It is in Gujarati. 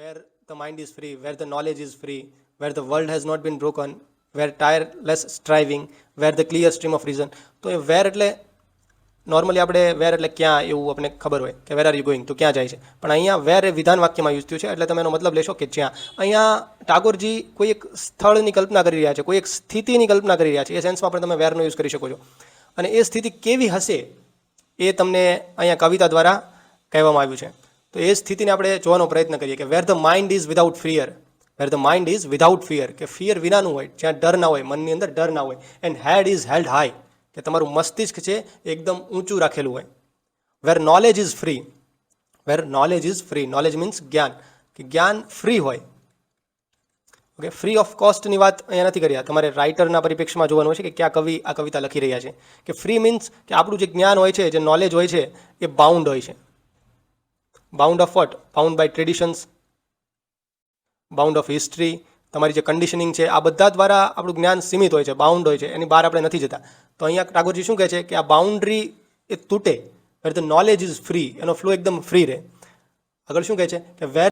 where the mind is free, where the knowledge is free, where the world has not been broken, where tireless striving, where the clear stream of reason. તો એ વેર એટલે નોર્મલી આપણે વેર એટલે ક્યાં એવું આપણને ખબર હોય કે વેર આર યુ ગોઈંગ, તો ક્યાં જાય છે, પણ અહીંયા વેર એ વિધાન વાક્યમાં યુઝ થયું છે, એટલે તમે એનો મતલબ લેશો કે જ્યાં. અહીંયા ટાગોરજી કોઈ એક સ્થળની કલ્પના કરી રહ્યા છે, કોઈ એક સ્થિતિની કલ્પના કરી રહ્યા છે, એ સેન્સમાં પણ તમે વેરનો યુઝ કરી શકો છો. અને એ સ્થિતિ કેવી હશે એ તમને અહીંયા કવિતા દ્વારા કહેવામાં આવ્યું છે. તો એ સ્થિતિને આપણે જોવાનો પ્રયત્ન કરીએ કે where the mind is without fear, where the mind is without fear, કે ફિયર વિનાનું હોય, જ્યાં ડર ના હોય, મનની અંદર ડર ના હોય. And head is held high, કે તમારું મસ્તિષ્ક છે એકદમ ઊંચું રાખેલું હોય. Where knowledge is free, where knowledge is free, knowledge means જ્ઞાન, કે જ્ઞાન ફ્રી હોય. ઓકે, ફ્રી ઓફ કોસ્ટની વાત અહીંયા નથી કરી. તમારે રાઇટરના પરિપ્રેક્ષમાં જોવાનું હોય છે કે ક્યાં કવિ આ કવિતા લખી રહ્યા છે. કે ફ્રી મીન્સ કે આપણું જે જ્ઞાન હોય છે, જે નોલેજ હોય છે, એ બાઉન્ડ હોય છે. Bound of what? Bound by traditions, bound of history, તમારી જે કન્ડિશનિંગ છે, આ બધા દ્વારા આપણું જ્ઞાન સીમિત હોય છે, બાઉન્ડ હોય છે, એની બહાર આપણે નથી જતા. તો અહીંયા ટાગોરજી શું કહે છે કે આ બાઉન્ડ્રી એ તૂટે, વેર ધ નોલેજ ઇઝ ફ્રી, એનો ફ્લો એકદમ ફ્રી રહે. આગળ શું કહે છે કે વેર